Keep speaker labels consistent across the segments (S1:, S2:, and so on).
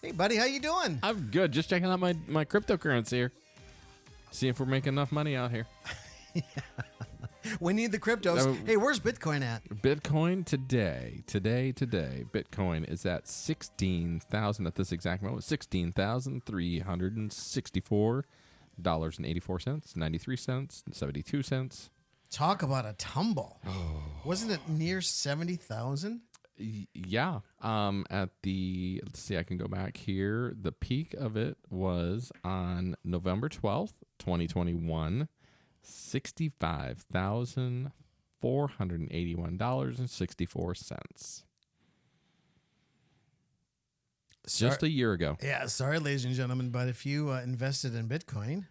S1: Hey, buddy, how you doing?
S2: I'm good. Just checking out my cryptocurrency here. See if we're making enough money out here.
S1: We need the cryptos. Hey, where's Bitcoin at?
S2: Bitcoin today, Bitcoin is at 16,000 at this exact moment. $16,364.84, 93 cents, 72 cents.
S1: Talk about a tumble. Wasn't it near 70,000?
S2: Yeah. At the, let's see, I can go back here. The peak of it was on November 12th, 2021, $65,481.64. Just a year ago.
S1: Yeah, sorry, ladies and gentlemen, but if you invested in Bitcoin,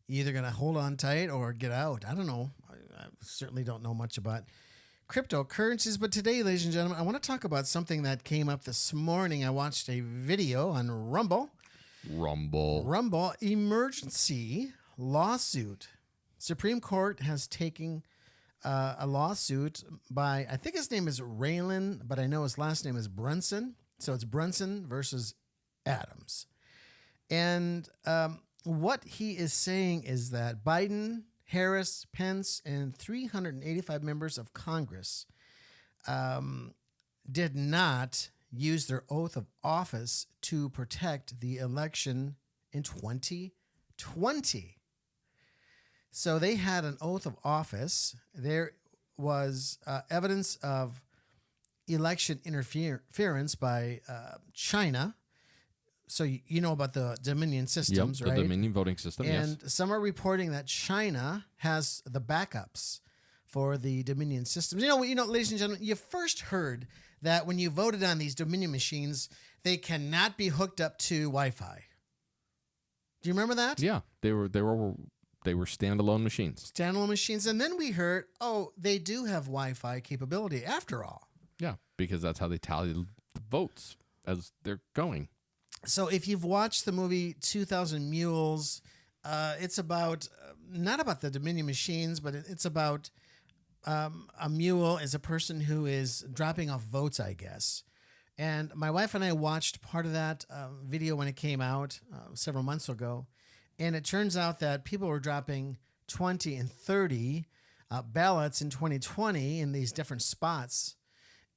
S1: you're either going to hold on tight or get out. I don't know. I certainly don't know much about cryptocurrencies, but today, ladies and gentlemen, I want to talk about something that came up this morning. I watched a video on Rumble, emergency lawsuit. Supreme Court has taken a lawsuit by, I think his name is Raylan, but I know his last name is Brunson. So it's Brunson versus Adams. And what he is saying is that Biden, Harris, Pence, and 385 members of Congress did not use their oath of office to protect the election in 2020. So they had an oath of office. There was evidence of election interference by China. So you know about the Dominion systems, right?
S2: The Dominion voting system,
S1: and some are reporting that China has the backups for the Dominion systems. You know, ladies and gentlemen, you first heard that when you voted on these Dominion machines, they cannot be hooked up to Wi-Fi. Do you remember that?
S2: Yeah, they were standalone machines.
S1: Standalone machines. And then we heard, they do have Wi-Fi capability after all.
S2: Yeah, because that's how they tally the votes as they're going.
S1: So if you've watched the movie 2000 Mules, it's about, not about the Dominion machines, but it's about a mule is a person who is dropping off votes, I guess. And my wife and I watched part of that video when it came out several months ago. And it turns out that people were dropping 20 and 30 ballots in 2020 in these different spots.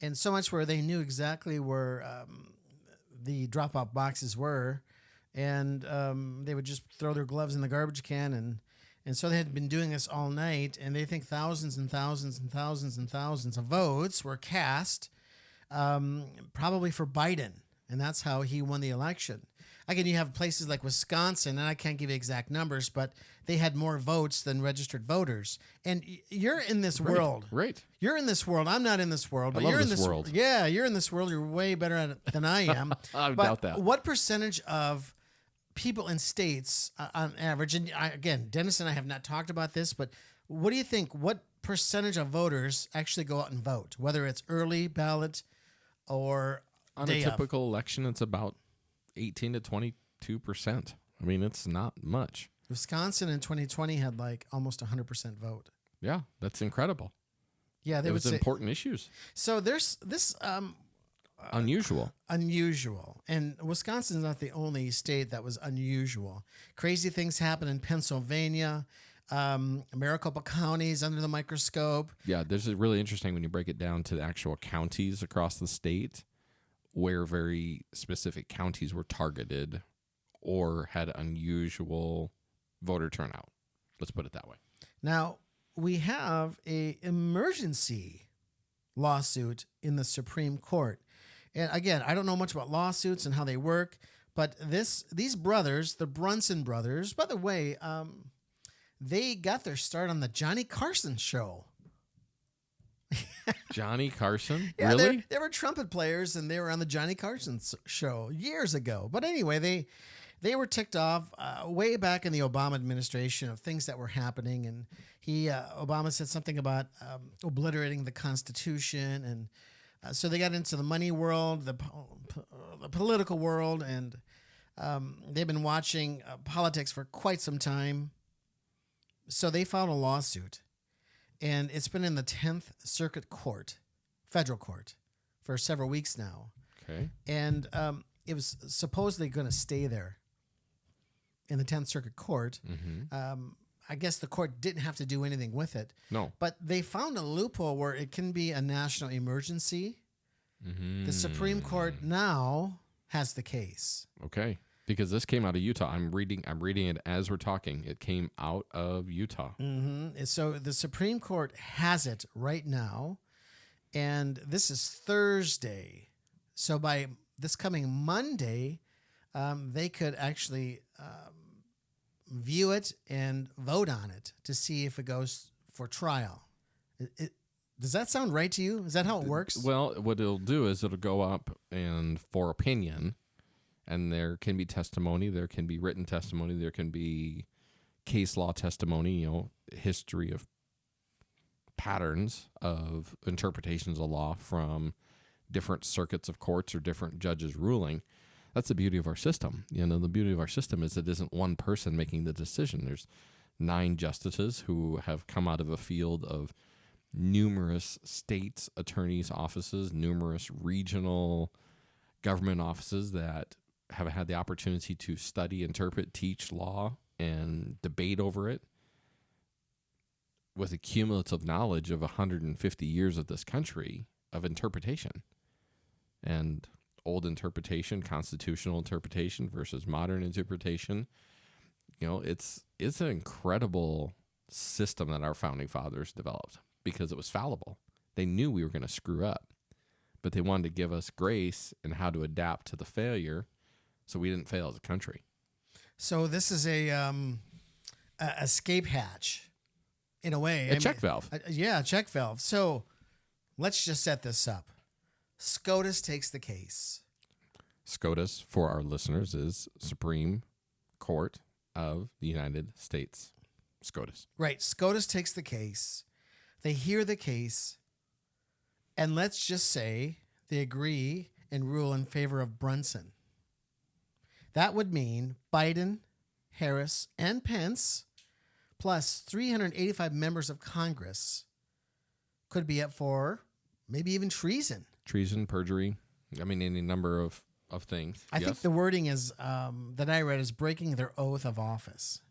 S1: And so much where they knew exactly where the drop-off boxes were. And they would just throw their gloves in the garbage can. And so they had been doing this all night. And they think thousands and thousands and thousands and thousands of votes were cast, probably for Biden. And that's how he won the election. Again, you have places like Wisconsin, and I can't give you exact numbers, but they had more votes than registered voters. And you're in this world.
S2: Right.
S1: You're in this world. I'm not in this world. But
S2: I love
S1: you're in
S2: this world.
S1: Yeah, you're in this world. You're way better at it than I am.
S2: I doubt that.
S1: What percentage of people in states, on average, and again, Dennis and I have not talked about this, but what do you think? What percentage of voters actually go out and vote, whether it's early ballot or
S2: on a typical election, it's about 18 to 22%. I mean, it's not much.
S1: Wisconsin in 2020 had like almost 100% vote.
S2: Yeah, that's incredible.
S1: Yeah,
S2: there was important issues.
S1: So there's this
S2: unusual.
S1: And Wisconsin's not the only state that was unusual. Crazy things happen in Pennsylvania. Maricopa counties under the microscope.
S2: Yeah, this is really interesting when you break it down to the actual counties across the state, where very specific counties were targeted or had unusual voter turnout. Let's put it that way.
S1: Now, we have an emergency lawsuit in the Supreme Court. And again, I don't know much about lawsuits and how they work, but these brothers, the Brunson brothers, by the way, they got their start on the Johnny Carson show.
S2: Johnny Carson?
S1: Yeah,
S2: really?
S1: They were trumpet players, and they were on the Johnny Carson show years ago. But anyway, they were ticked off way back in the Obama administration of things that were happening. And Obama said something about obliterating the Constitution. And so they got into the money world, the political world, and they've been watching politics for quite some time. So they filed a lawsuit. And it's been in the 10th Circuit Court, federal court, for several weeks now.
S2: Okay.
S1: And it was supposedly going to stay there in the 10th Circuit Court. I guess the court didn't have to do anything with it.
S2: No.
S1: But they found a loophole where it can be a national emergency. The Supreme Court now has the case.
S2: Okay. Because this came out of Utah. I'm reading it as we're talking. It came out of Utah.
S1: So the Supreme Court has it right now. And this is Thursday. So by this coming Monday, they could actually view it and vote on it to see if it goes for trial. Does that sound right to you? Is that how it works?
S2: Well, what it'll do is it'll go up and for opinion, and there can be testimony, there can be written testimony, there can be case law testimony, history of patterns of interpretations of law from different circuits of courts or different judges ruling. That's the beauty of our system. The beauty of our system is it isn't one person making the decision. There's 9 justices who have come out of a field of numerous states, attorneys' offices, numerous regional government offices that have had the opportunity to study, interpret, teach law, and debate over it with a cumulative knowledge of 150 years of this country of interpretation. And old interpretation, constitutional interpretation versus modern interpretation. It's an incredible system that our founding fathers developed because it was fallible. They knew we were going to screw up, but they wanted to give us grace in how to adapt to the failure so we didn't fail as a country.
S1: So this is a escape hatch in a way.
S2: A check valve.
S1: A check valve. So let's just set this up. SCOTUS takes the case.
S2: SCOTUS, for our listeners, is Supreme Court of the United States. SCOTUS.
S1: Right. SCOTUS takes the case. They hear the case. And let's just say they agree and rule in favor of Brunson. That would mean Biden, Harris, and Pence, plus 385 members of Congress, could be up for maybe even treason.
S2: Treason, perjury, any number of things.
S1: I think the wording is that I read is breaking their oath of office,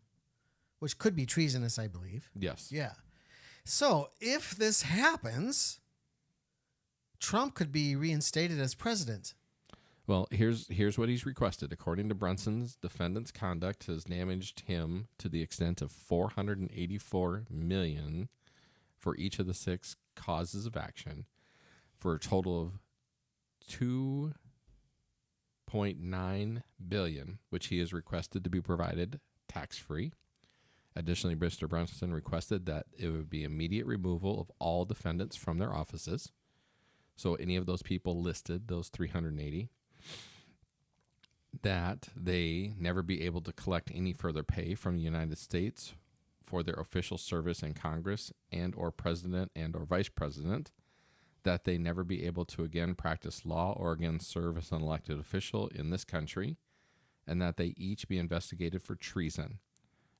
S1: which could be treasonous, I believe.
S2: Yes.
S1: Yeah. So if this happens, Trump could be reinstated as president.
S2: Well, here's what he's requested. According to Brunson's, defendant's conduct has damaged him to the extent of $484 million for each of the 6 causes of action, for a total of $2.9 billion, which he has requested to be provided tax-free. Additionally, Mr. Brunson requested that it would be immediate removal of all defendants from their offices. So any of those people listed, those 380, that they never be able to collect any further pay from the United States for their official service in Congress and or president and or vice president, that they never be able to again practice law or again serve as an elected official in this country, and that they each be investigated for treason,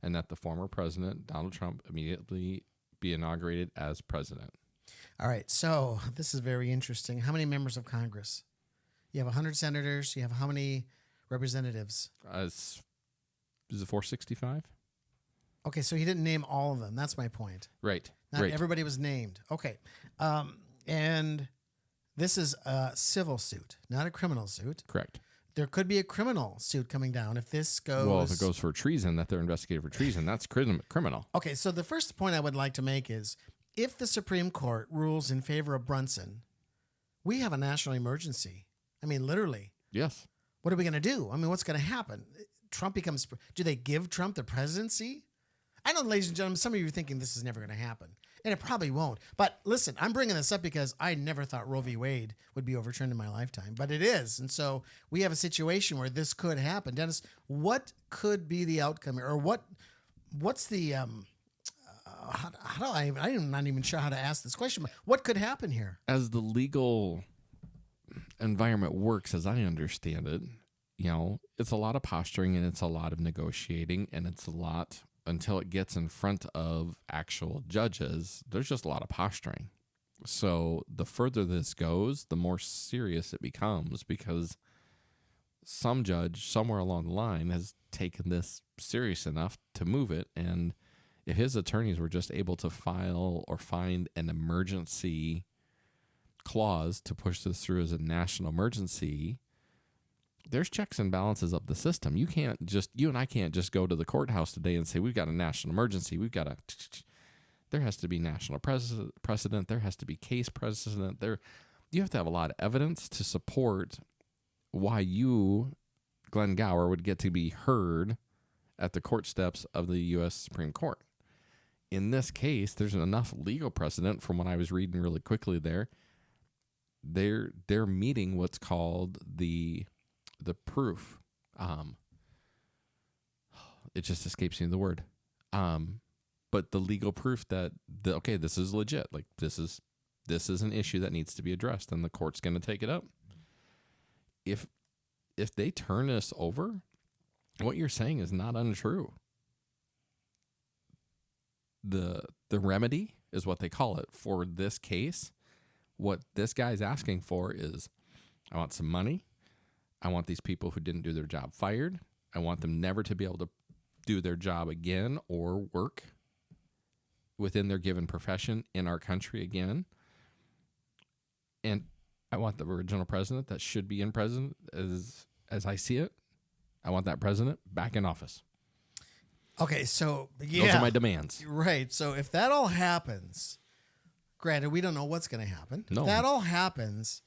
S2: and that the former president, Donald Trump, immediately be inaugurated as president.
S1: All right, so this is very interesting. How many members of Congress? You have 100 senators. You have how many representatives?
S2: Is it 465?
S1: Okay, so he didn't name all of them. That's my point.
S2: Right.
S1: Not
S2: right.
S1: everybody was named. Okay. And this is a civil suit, not a criminal suit.
S2: Correct.
S1: There could be a criminal suit coming down if this goes...
S2: Well, if it goes for treason, that they're investigated for treason, that's criminal.
S1: Okay, so the first point I would like to make is if the Supreme Court rules in favor of Brunson, we have a national emergency. Literally.
S2: Yes.
S1: What are we going to do? What's going to happen? Trump becomes... Do they give Trump the presidency? I know, ladies and gentlemen, some of you are thinking this is never going to happen. And it probably won't. But listen, I'm bringing this up because I never thought Roe v. Wade would be overturned in my lifetime. But it is. And so we have a situation where this could happen. Dennis, what could be the outcome here? Or what's the... I'm not even sure how to ask this question. But what could happen here?
S2: As the legal environment works, as I understand it, it's a lot of posturing and it's a lot of negotiating and it's a lot... Until it gets in front of actual judges, there's just a lot of posturing. So the further this goes, the more serious it becomes because some judge somewhere along the line has taken this serious enough to move it. And if his attorneys were just able to file or find an emergency clause to push this through as a national emergency, there's checks and balances of the system. You and I can't just go to the courthouse today and say, we've got a national emergency. There has to be national precedent. There has to be case precedent. You have to have a lot of evidence to support why you, Glenn Gauer, would get to be heard at the court steps of the U.S. Supreme Court. In this case, there's enough legal precedent from what I was reading really quickly there. They're meeting what's called the proof. It just escapes me the word. But the legal proof that this is legit. Like this is an issue that needs to be addressed, and the court's going to take it up. If they turn this over, what you're saying is not untrue. The remedy is what they call it for this case. What this guy's asking for is, I want some money. I want these people who didn't do their job fired. I want them never to be able to do their job again or work within their given profession in our country again. And I want the original president that should be in president, as I see it, I want that president back in office.
S1: Okay, so yeah.
S2: Those are my demands.
S1: Right. So if that all happens, granted, we don't know what's going to happen.
S2: No.
S1: If that all happens,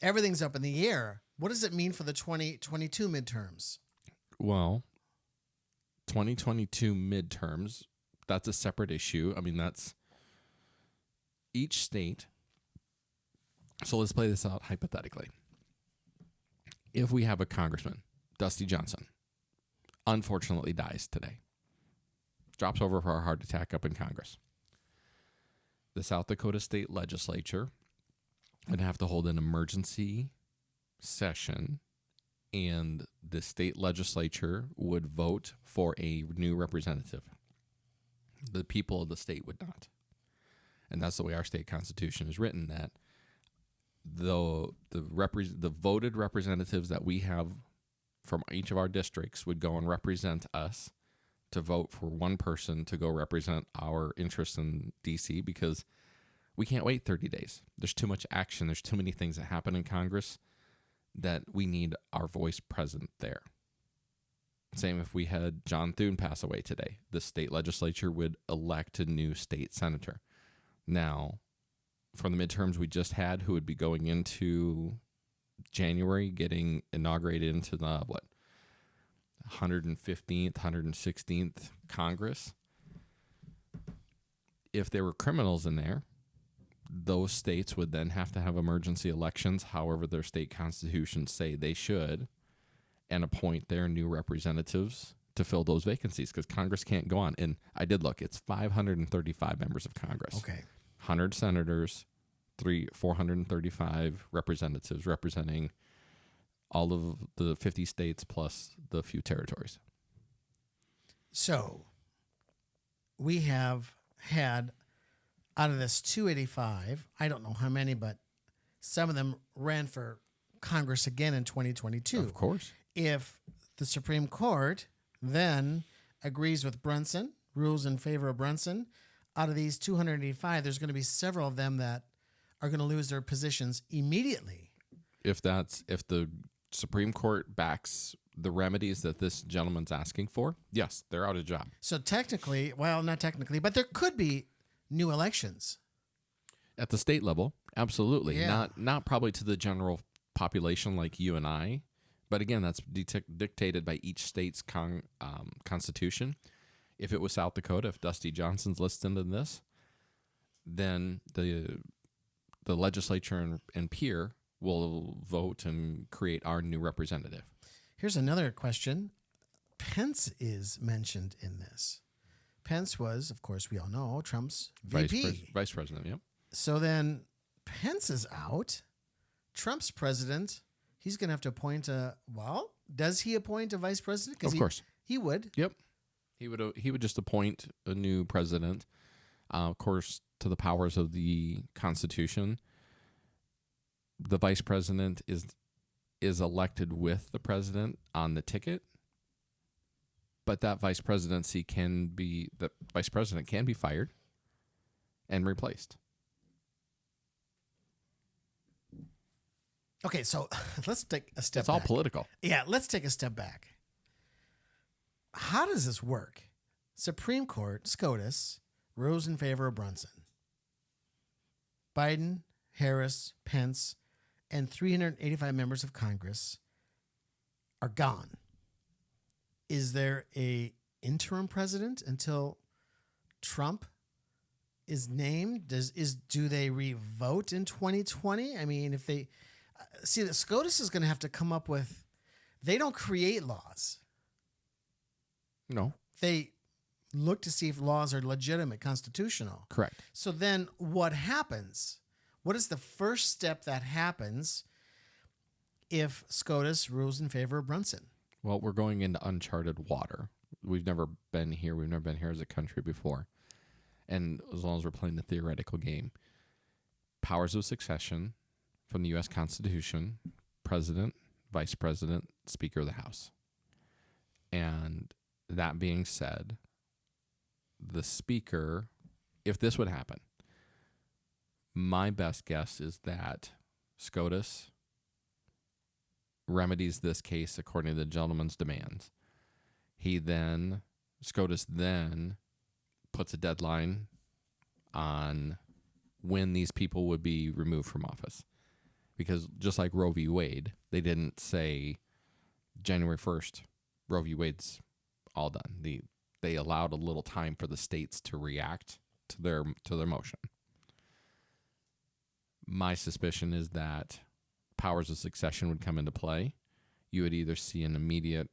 S1: everything's up in the air. What does it mean for the 2022 midterms?
S2: Well, 2022 midterms, that's a separate issue. I mean, that's each state. So let's play this out hypothetically. If we have a congressman, Dusty Johnson, unfortunately dies today, drops over for a heart attack up in Congress, the South Dakota State Legislature would have to hold an emergency session, and the state legislature would vote for a new representative. The people of the state would not. And that's the way our state constitution is written, that the voted representatives that we have from each of our districts would go and represent us to vote for one person to go represent our interests in D.C. because we can't wait 30 days. There's too much action. There's too many things that happen in Congress that we need our voice present there. Same if we had John Thune pass away today. The state legislature would elect a new state senator. Now, from the midterms we just had, who would be going into January, getting inaugurated into the 115th, 116th Congress. If there were criminals in there, those states would then have to have emergency elections, however their state constitutions say they should, and appoint their new representatives to fill those vacancies, because Congress can't go on. And I did look, it's 535 members of Congress.
S1: Okay.
S2: 100 senators, 435 representatives representing all of the 50 states plus the few territories.
S1: So we have had, out of this 285, I don't know how many, but some of them ran for Congress again in 2022.
S2: Of course.
S1: If the Supreme Court then agrees with Brunson, rules in favor of Brunson, out of these 285, there's going to be several of them that are going to lose their positions immediately.
S2: If the Supreme Court backs the remedies that this gentleman's asking for, yes, they're out of job.
S1: So technically, well, not technically, but there could be new elections.
S2: At the state level, absolutely.
S1: Yeah.
S2: Not probably to the general population like you and I, but again, that's dictated by each state's constitution. If it was South Dakota, if Dusty Johnson's listed in this, then the legislature and peer will vote and create our new representative.
S1: Here's another question. Pence is mentioned in this. Pence was, of course, we all know, Trump's VP.
S2: Vice president, yep.
S1: So then Pence is out. Trump's president. He's going to have to appoint does he appoint a vice president?
S2: Of course.
S1: He would.
S2: Yep. He would just appoint a new president, of course, to the powers of the Constitution. The vice president is elected with the president on the ticket, but that vice president can be fired and replaced.
S1: Okay, so let's take a step
S2: It's
S1: back.
S2: all political.
S1: Yeah, let's take a step back. How does this work? Supreme Court, SCOTUS, rules in favor of Brunson. Biden, Harris, Pence, and 385 members of Congress are gone. Is there a interim president until Trump is named? Do they re-vote in 2020? I mean, if they see that SCOTUS is going to have to come up with, they don't create laws.
S2: No.
S1: They look to see if laws are legitimate, constitutional.
S2: Correct.
S1: So then what happens? What is the first step that happens if SCOTUS rules in favor of Brunson?
S2: Well, we're going into uncharted water. We've never been here. We've never been here as a country before. And as long as we're playing the theoretical game, powers of succession from the U.S. Constitution, president, vice president, speaker of the House. And that being said, the speaker, if this would happen, my best guess is that SCOTUS remedies this case according to the gentleman's demands. SCOTUS then puts a deadline on when these people would be removed from office. Because just like Roe v. Wade, they didn't say January 1st, Roe v. Wade's all done. They allowed a little time for the states to react to their motion. My suspicion is that powers of succession would come into play. You would either see an immediate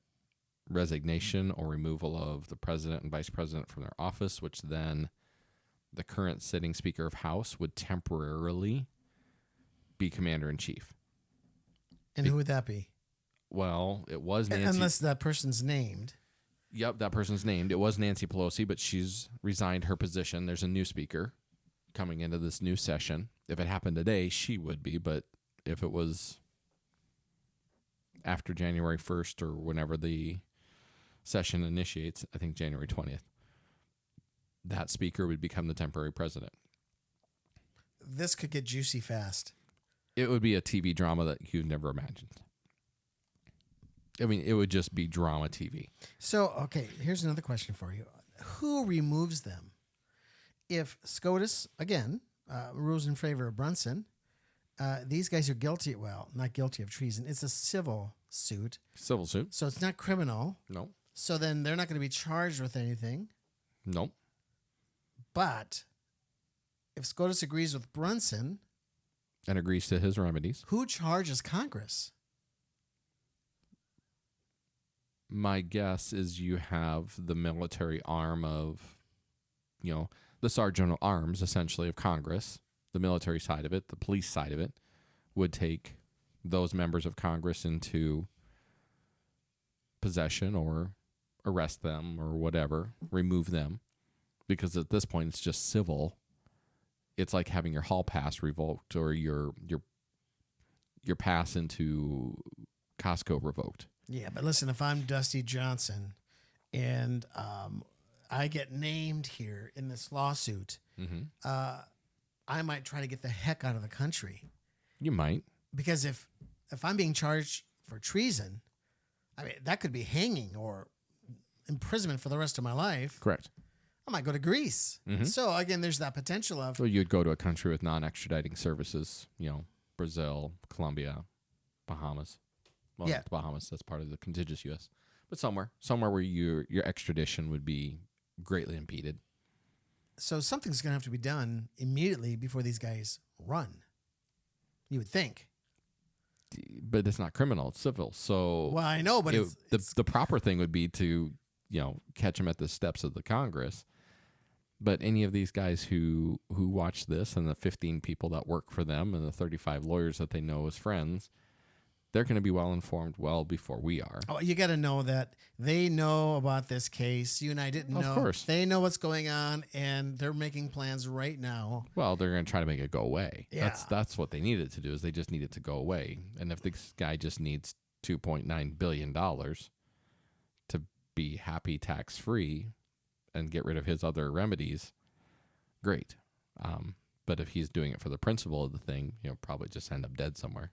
S2: resignation or removal of the president and vice president from their office, which then the current sitting Speaker of House would temporarily be commander-in-chief.
S1: And who would that be?
S2: Well, it was Nancy.
S1: Unless that person's named.
S2: Yep, that person's named. It was Nancy Pelosi, but she's resigned her position. There's a new speaker coming into this new session. If it happened today, she would be, but if it was after January 1st or whenever the session initiates, I think January 20th, that speaker would become the temporary president.
S1: This could get juicy fast.
S2: It would be a TV drama that you've never imagined. I mean, it would just be drama TV.
S1: So, okay, here's another question for you. Who removes them? If SCOTUS, again, rules in favor of Brunson, these guys are guilty, well, not guilty of treason. It's a civil suit.
S2: Civil suit.
S1: So it's not criminal.
S2: No.
S1: So then they're not going to be charged with anything.
S2: Nope.
S1: But if SCOTUS agrees with Brunson...
S2: And agrees to his remedies.
S1: Who charges Congress?
S2: My guess is you have the military arm of, the sergeant of arms, essentially, of Congress. The military side of it, the police side of it, would take those members of Congress into possession or arrest them or whatever, remove them. Because at this point, it's just civil. It's like having your hall pass revoked or your pass into Costco revoked.
S1: Yeah, but listen, if I'm Dusty Johnson and I get named here in this lawsuit, I might try to get the heck out of the country.
S2: You might.
S1: Because if I'm being charged for treason, I mean, that could be hanging or imprisonment for the rest of my life.
S2: Correct.
S1: I might go to Greece. So, again, there's that potential of...
S2: So you'd go to a country with non-extraditing services, Brazil, Colombia, Bahamas. Well,
S1: Yeah.
S2: not the Bahamas, that's part of the contiguous U.S. But somewhere where your extradition would be greatly impeded.
S1: So something's going to have to be done immediately before these guys run. You would think.
S2: But it's not criminal, it's civil. So
S1: Well, I know, but
S2: the proper thing would be to, catch them at the steps of the Congress. But any of these guys who watch this and the 15 people that work for them and the 35 lawyers that they know as friends, they're going to be well informed well before we are.
S1: Oh, you got to know that they know about this case. You and I didn't know.
S2: Of course.
S1: They know what's going on, and they're making plans right now.
S2: Well, they're going to try to make it go away.
S1: Yeah.
S2: That's what they needed to do, is they just need it to go away. And if this guy just needs $2.9 billion to be happy tax-free and get rid of his other remedies, great. But if he's doing it for the principle of the thing, probably just end up dead somewhere.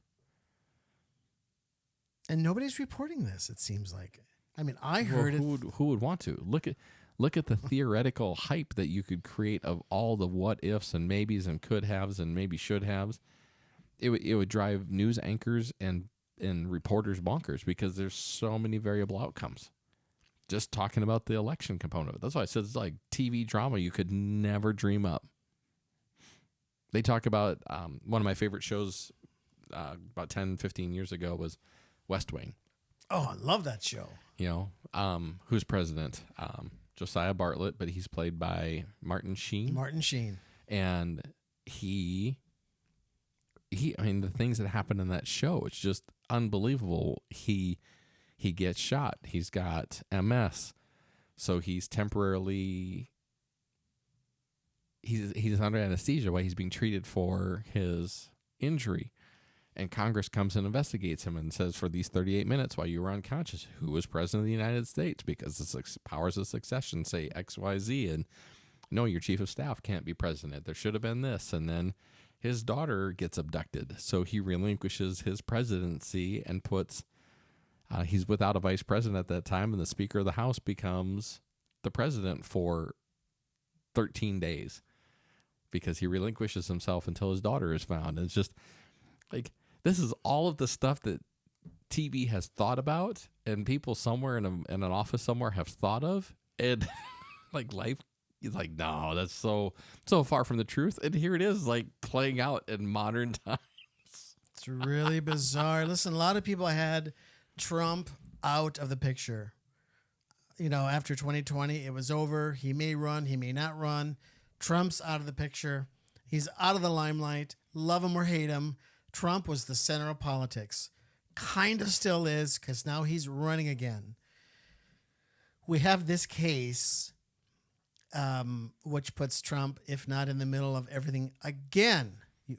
S1: And nobody's reporting this, it seems like. I mean, I heard it.
S2: Who would want to? Look at the theoretical hype that you could create of all the what ifs and maybes and could haves and maybe should haves. It would drive news anchors and reporters bonkers, because there's so many variable outcomes. Just talking about the election component of it. That's why I said it's like TV drama you could never dream up. They talk about one of my favorite shows about 10, 15 years ago was West Wing.
S1: Oh, I love that show.
S2: Who's president? Josiah Bartlett, but he's played by Martin Sheen.
S1: Martin Sheen.
S2: And I mean, the things that happen in that show, it's just unbelievable. He gets shot. He's got MS. So he's temporarily, he's under anesthesia while he's being treated for his injury. And Congress comes and investigates him and says, for these 38 minutes while you were unconscious, who was president of the United States? Because the powers of succession say X, Y, Z. And no, your chief of staff can't be president. There should have been this. And then his daughter gets abducted. So he relinquishes his presidency and puts, he's without a vice president at that time. And the Speaker of the House becomes the president for 13 days because he relinquishes himself until his daughter is found. And it's just like, this is all of the stuff that TV has thought about and people somewhere in an office somewhere have thought of. And like life is like, no, that's so far from the truth. And here it is, like playing out in modern times.
S1: It's really bizarre. Listen, a lot of people had Trump out of the picture. After 2020, it was over. He may run, he may not run. Trump's out of the picture. He's out of the limelight. Love him or hate him. Trump was the center of politics. Kind of still is, because now he's running again. We have this case, which puts Trump, if not in the middle of everything again.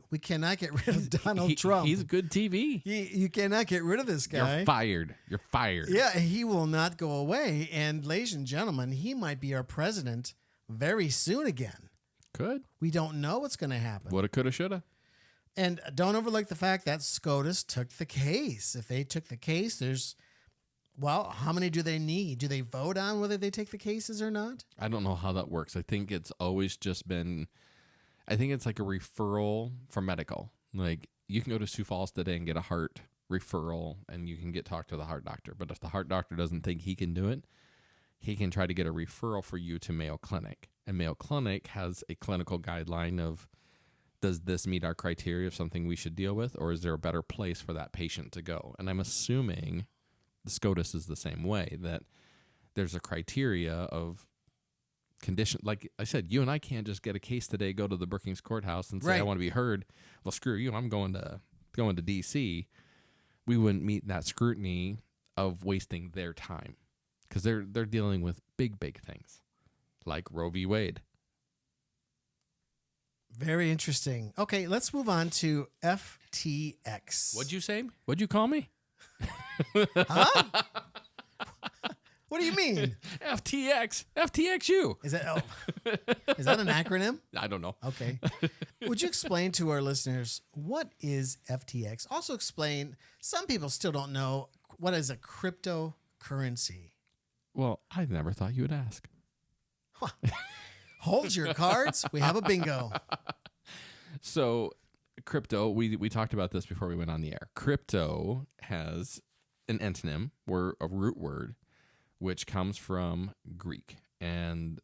S1: We cannot get rid of Donald Trump.
S2: He's good TV.
S1: You cannot get rid of this guy.
S2: You're fired. You're fired.
S1: Yeah, he will not go away. And ladies and gentlemen, he might be our president very soon again.
S2: Could.
S1: We don't know what's going to happen.
S2: Woulda, coulda, shoulda.
S1: And don't overlook the fact that SCOTUS took the case. If they took the case, how many do they need? Do they vote on whether they take the cases or not?
S2: I don't know how that works. I think it's always just been, I think it's like a referral for medical. Like you can go to Sioux Falls today and get a heart referral and you can talk to the heart doctor. But if the heart doctor doesn't think he can do it, he can try to get a referral for you to Mayo Clinic. And Mayo Clinic has a clinical guideline of, does this meet our criteria of something we should deal with, or is there a better place for that patient to go? And I'm assuming the SCOTUS is the same way, that there's a criteria of condition. Like I said, you and I can't just get a case today, go to the Brookings Courthouse and say,
S1: right.
S2: I want to be heard. Well, screw you. I'm going to D.C. We wouldn't meet that scrutiny of wasting their time because they're dealing with big, big things like Roe v. Wade.
S1: Very interesting. Okay, let's move on to FTX.
S2: What'd you say? What'd you call me?
S1: Huh? What do you mean?
S2: FTX. FTXU.
S1: Is that an acronym?
S2: I don't know.
S1: Okay. Would you explain to our listeners what is FTX? Also explain, some people still don't know, what is a cryptocurrency?
S2: Well, I never thought you would ask.
S1: Huh. Hold your cards. We have a bingo.
S2: So crypto, we talked about this before we went on the air. Crypto has an antonym, or a root word, which comes from Greek. And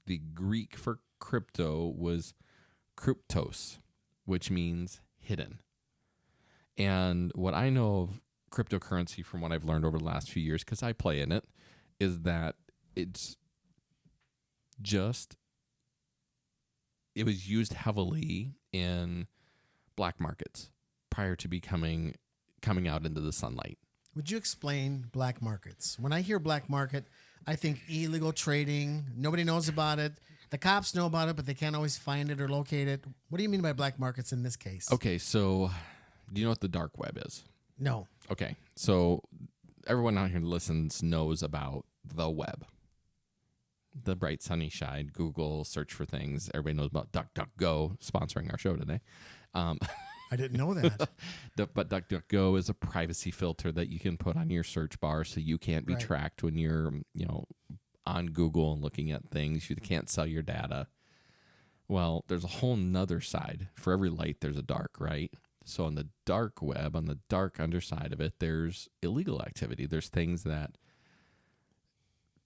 S2: the Greek for crypto was kryptos, which means hidden. And what I know of cryptocurrency from what I've learned over the last few years, because I play in it, is that it was used heavily in black markets prior to becoming coming out into the sunlight.
S1: Would you explain black markets? When I hear black market, I think illegal trading. Nobody knows about it. The cops know about it, but they can't always find it or locate it. What do you mean by black markets in this case?
S2: Okay, so do you know what the dark web is?
S1: No.
S2: Okay, so everyone out here that listens knows about the web. The bright sunny side, Google, search for things. Everybody knows about DuckDuckGo sponsoring our show today.
S1: I didn't know that.
S2: But DuckDuckGo is a privacy filter that you can put on your search bar so you can't be tracked when you're, on Google and looking at things. You can't sell your data. Well, there's a whole nother side. For every light, there's a dark, right? So on the dark web, on the dark underside of it, there's illegal activity. There's things that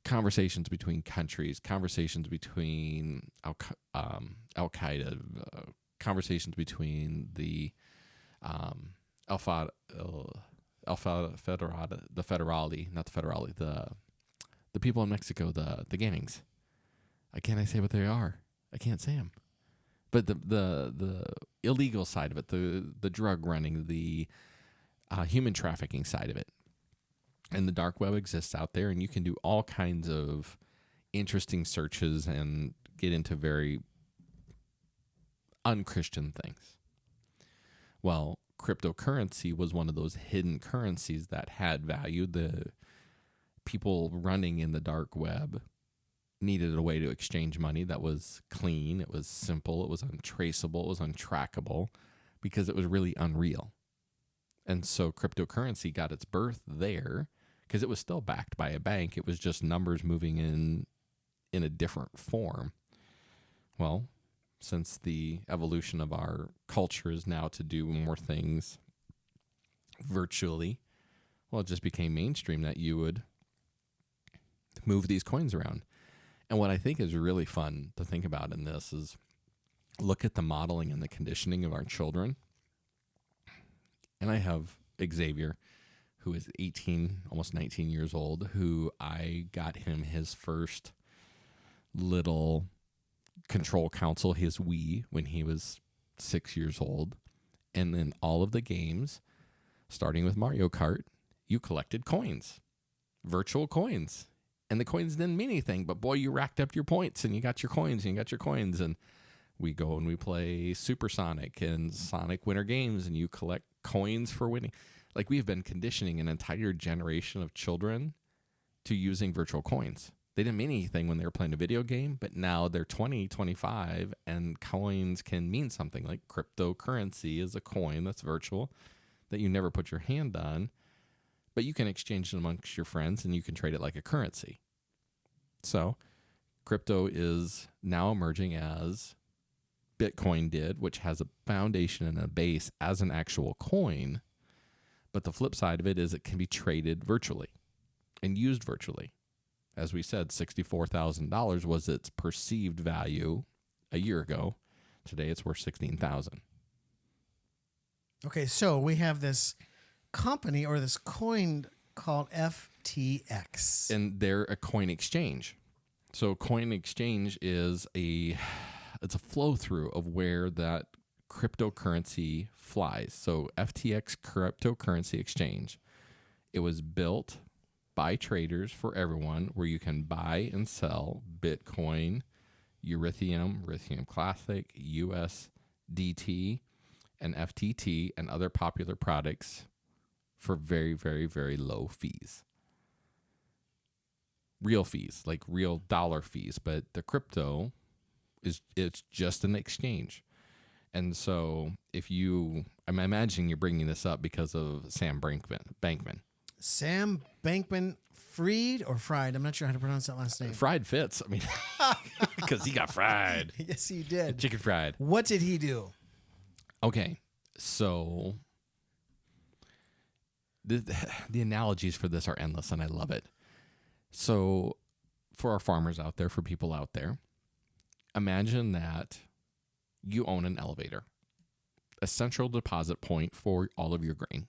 S2: conversations between countries, conversations between Al-Qaeda, conversations between the the people in Mexico, the gangs. Can't I say what they are? I can't say them. But the illegal side of it, the drug running, the human trafficking side of it. And the dark web exists out there, and you can do all kinds of interesting searches and get into very unchristian things. Well, cryptocurrency was one of those hidden currencies that had value. The people running in the dark web needed a way to exchange money that was clean, it was simple, it was untraceable, it was untrackable, because it was really unreal. And so cryptocurrency got its birth there because it was still backed by a bank. It was just numbers moving in a different form. Well, since the evolution of our culture is now to do more things virtually, well, it just became mainstream that you would move these coins around. And what I think is really fun to think about in this is look at the modeling and the conditioning of our children. And I have Xavier, who is 18, almost 19 years old, who I got him his first little control console, his Wii, when he was 6 years old. And then all of the games, starting with Mario Kart, you collected coins, virtual coins. And the coins didn't mean anything, but boy, you racked up your points and you got your coins and you got your coins. And we go and we play Supersonic and Sonic Winter Games, and you collect coins for winning. Like, we've been conditioning an entire generation of children to using virtual coins. They didn't mean anything when they were playing a video game, but now they're 20, 25, and coins can mean something. Like cryptocurrency is a coin that's virtual that you never put your hand on, but you can exchange it amongst your friends and you can trade it like a currency. So crypto is now emerging as Bitcoin did, which has a foundation and a base as an actual coin. But the flip side of it is it can be traded virtually and used virtually. As we said, $64,000 was its perceived value a year ago. Today it's worth $16,000.
S1: Okay, so we have this company or this coin called FTX.
S2: And they're a coin exchange. So coin exchange is it's a flow through of where that cryptocurrency flies. So FTX cryptocurrency exchange, it was built by traders for everyone, where you can buy and sell Bitcoin, Ethereum Classic, USDT, and FTT, and other popular products for very, very, very low fees. Real fees, like real dollar fees, but the crypto it's just an exchange. And so I'm imagining you're bringing this up because of Sam Bankman.
S1: Sam Bankman-Fried or Fried? I'm not sure how to pronounce that last name.
S2: Fried fits. I mean, because he got fried.
S1: Yes, he did.
S2: Chicken fried.
S1: What did he do?
S2: Okay, so the analogies for this are endless, and I love it. So for our farmers out there, for people out there, imagine that you own an elevator, a central deposit point for all of your grain.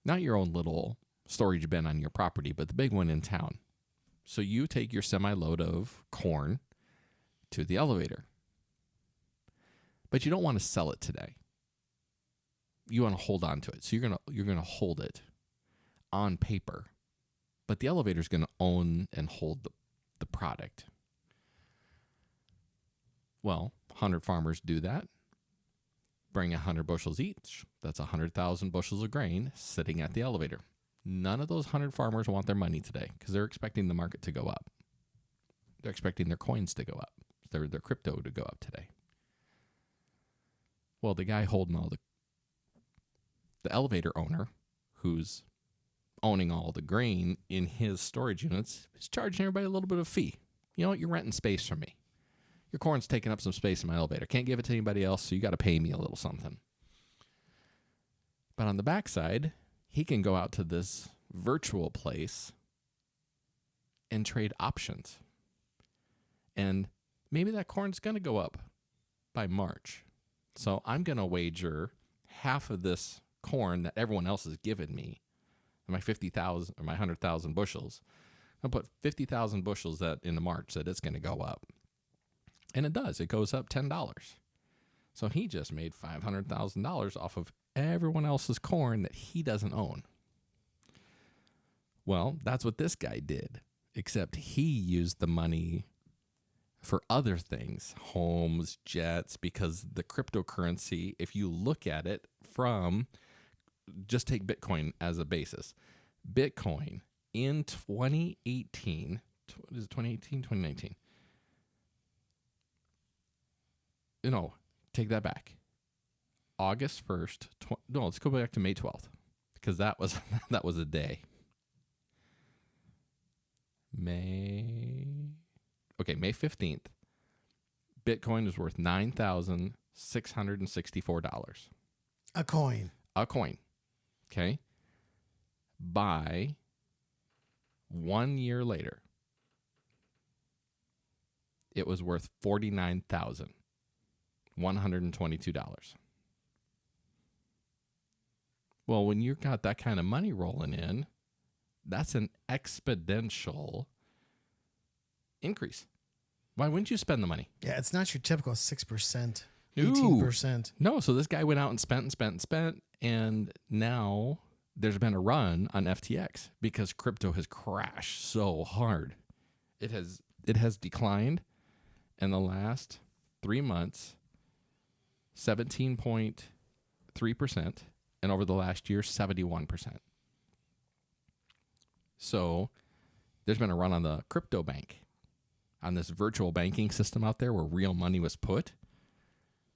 S2: Not your own little storage bin on your property, but the big one in town. So you take your semi-load of corn to the elevator. But you don't want to sell it today. you want to hold on to it. So you're gonna hold it on paper, but the elevator is going to own and hold the product. Well, 100 farmers do that. Bring 100 bushels each. That's 100,000 bushels of grain sitting at the elevator. None of those 100 farmers want their money today because they're expecting the market to go up. They're expecting their coins to go up. Their crypto to go up today. Well, the guy holding all the elevator owner, who's owning all the grain in his storage units, is charging everybody a little bit of fee. You know what? You're renting space from me. Your corn's taking up some space in my elevator. Can't give it to anybody else, so you got to pay me a little something. But on the backside, he can go out to this virtual place and trade options. And maybe that corn's going to go up by March. So I'm going to wager half of this corn that everyone else has given me, my 50,000 or my 100,000 bushels. I'll put 50,000 bushels that in the March that it's going to go up. And it does. It goes up $10. So he just made $500,000 off of everyone else's corn that he doesn't own. Well, that's what this guy did, except he used the money for other things, homes, jets, because the cryptocurrency, if you look at it from, just take Bitcoin as a basis. Bitcoin in 2018, is it 2018, 2019? No, take that back. August 1st, no, let's go back to May 12th, because that was a day. May 15th, Bitcoin is worth $9,664.
S1: A coin.
S2: Okay. By 1 year later, it was worth $49,122. Well, when you've got that kind of money rolling in, that's an exponential increase. Why wouldn't you spend the money?
S1: Yeah, it's not your typical 6%,
S2: Ooh.
S1: 18%.
S2: No, so this guy went out and spent, and now there's been a run on FTX because crypto has crashed so hard. It has declined in the last 3 months, 17.3%, and over the last year, 71%. So there's been a run on the crypto bank, on this virtual banking system out there where real money was put.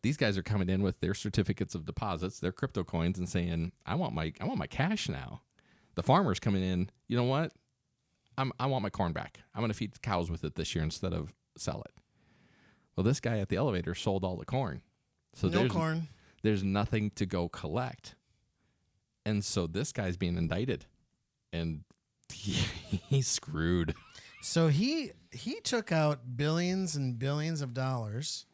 S2: These guys are coming in with their certificates of deposits, their crypto coins, and saying, I want my cash now. The farmer's coming in, you know what? I want my corn back. I'm going to feed cows with it this year instead of sell it. Well, this guy at the elevator sold all the corn. So
S1: No corn.
S2: There's nothing to go collect. And so this guy's being indicted. And he's screwed.
S1: So he took out billions and billions of dollars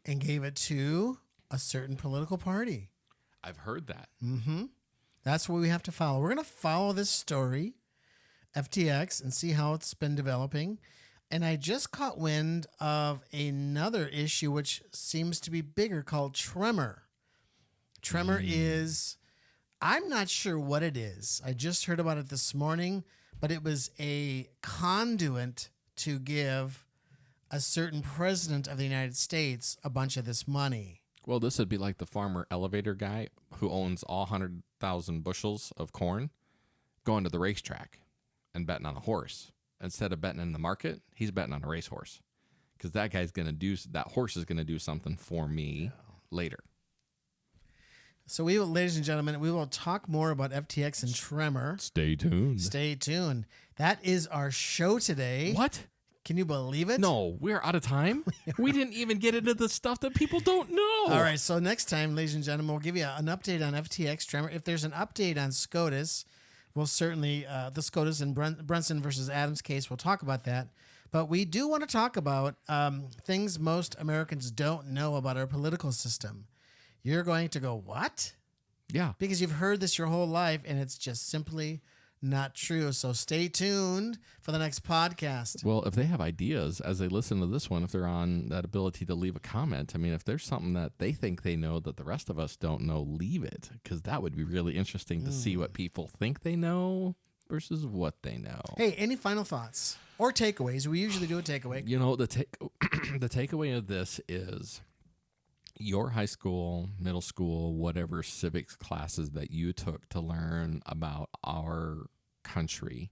S1: and gave it to a certain political party.
S2: I've heard that.
S1: Mm-hmm. That's what we have to follow. We're going to follow this story, FTX, and see how it's been developing. And I just caught wind of another issue which seems to be bigger called Tremor. Tremor is, I'm not sure what it is. I just heard about it this morning, but it was a conduit to give a certain president of the United States a bunch of this money.
S2: Well, this would be like the farmer elevator guy who owns all 100,000 bushels of corn going to the racetrack and betting on a horse. Instead of betting in the market, he's betting on a racehorse because that horse is going to do something for me later.
S1: So we will, ladies and gentlemen, we will talk more about FTX and Tremor.
S2: Stay tuned.
S1: Stay tuned. That is our show today.
S2: What?
S1: Can you believe it?
S2: No, we're out of time. We didn't even get into the stuff that people don't know.
S1: All right, so next time, ladies and gentlemen, we'll give you an update on FTX, Tremor. If there's an update on SCOTUS, we'll certainly, the SCOTUS and Brunson versus Adams case, we'll talk about that. But we do want to talk about things most Americans don't know about our political system. You're going to go, what?
S2: Yeah.
S1: Because you've heard this your whole life, and it's just simply not true. So stay tuned for the next podcast.
S2: Well, if they have ideas as they listen to this one, if they're on that ability to leave a comment, I mean, if there's something that they think they know that the rest of us don't know, leave it, because that would be really interesting to see what people think they know versus what they know.
S1: Hey, any final thoughts or takeaways? We usually do a takeaway.
S2: You know, the takeaway of this is your high school, middle school, whatever civics classes that you took to learn about our country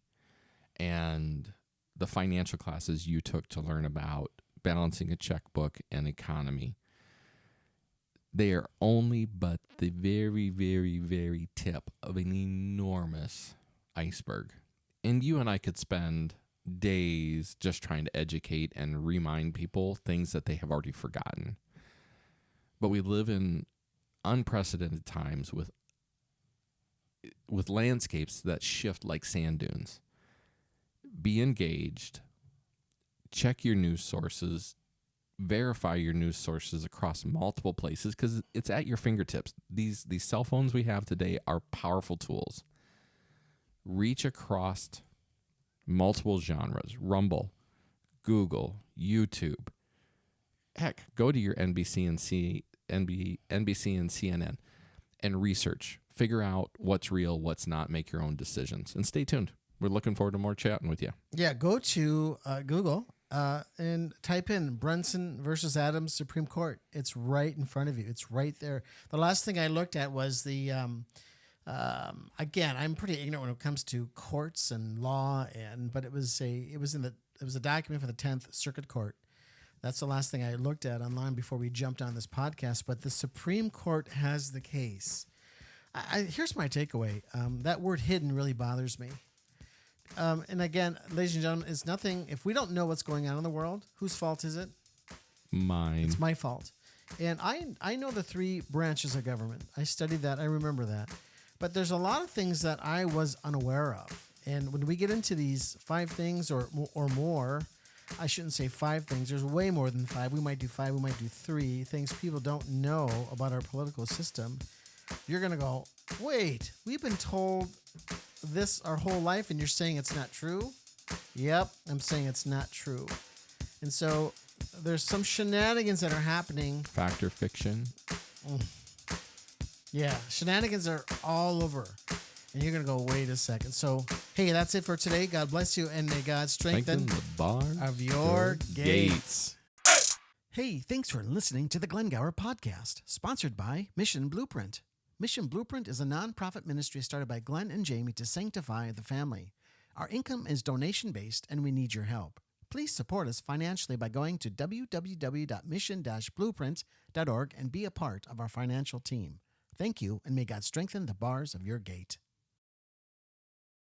S2: and the financial classes you took to learn about balancing a checkbook and economy, they are only but the very, very, very tip of an enormous iceberg. And you and I could spend days just trying to educate and remind people things that they have already forgotten. But we live in unprecedented times with landscapes that shift like sand dunes. Be engaged. Check your news sources. Verify your news sources across multiple places because it's at your fingertips. These cell phones we have today are powerful tools. Reach across multiple genres. Rumble, Google, YouTube. Heck, go to your NBC and CNN and research. Figure out what's real, what's not. Make your own decisions. And stay tuned. We're looking forward to more chatting with you.
S1: Yeah, go to Google and type in Brunson versus Adams Supreme Court. It's right in front of you. It's right there. The last thing I looked at was the, again, I'm pretty ignorant when it comes to courts and law, but it was a document for the 10th Circuit Court. That's the last thing I looked at online before we jumped on this podcast. But the Supreme Court has the case. Here's my takeaway. That word hidden really bothers me. And again, ladies and gentlemen, it's nothing. If we don't know what's going on in the world, whose fault is it?
S2: Mine.
S1: It's my fault. And I know the three branches of government. I studied that. I remember that. But there's a lot of things that I was unaware of. And when we get into these 5 things or more, I shouldn't say 5 things. There's way more than 5. We might do 5. We might do 3 things people don't know about our political system. You're going to go, wait, we've been told this our whole life and you're saying it's not true? Yep, I'm saying it's not true. And so there's some shenanigans that are happening.
S2: Fact or fiction?
S1: Yeah, shenanigans are all over. And you're going to go, wait a second. So, hey, that's it for today. God bless you, and may God strengthen
S2: the bars
S1: of your gates. Hey, thanks for listening to the Glen Gauer podcast, sponsored by Mission Blueprint. Mission Blueprint is a nonprofit ministry started by Glen and Jamie to sanctify the family. Our income is donation-based, and we need your help. Please support us financially by going to www.mission-blueprint.org and be a part of our financial team. Thank you, and may God strengthen the bars of your gate.